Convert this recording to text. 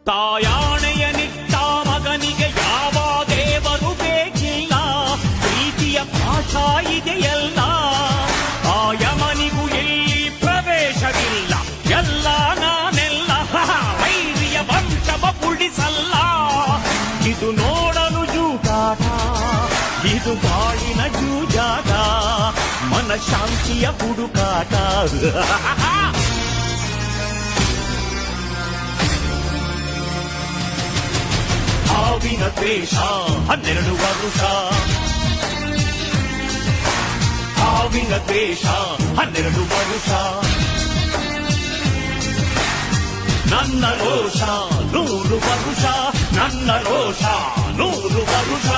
ತಾಯಾಣೆಯ ನಿಟ್ಟ ಮಗನಿಗೆ ಯಾವ ದೇವರು ಬೇಕಿಲ್ಲ, ಪ್ರೀತಿಯ ಪಾಠ ಇದೆಯಲ್ಲ. ಆಯಮನಿಗೂ ಎಲ್ಲಿ ಪ್ರವೇಶವಿಲ್ಲ, ಎಲ್ಲ ನಾನೆಲ್ಲ ವೈರಿಯ ವಂಶವ ಉಳಿಸಲ್ಲ. ಇದು ನೋಡಲು ಜೂಜಾಟ, ಇದು ಬಾಳಿನ ಜೂಜಾಟ, ಮನಶಾಂತಿಯ ಹುಡುಕಾಟ. ಹಾವಿನ ದ್ವೇಷ 12 ವರುಷ, ಹಾವಿನ ದ್ವೇಷ 12 ವರುಷ. ನನ್ನ ರೋಷ 100 ವರುಷ, ನನ್ನ ರೋಷ 100 ವರುಷ.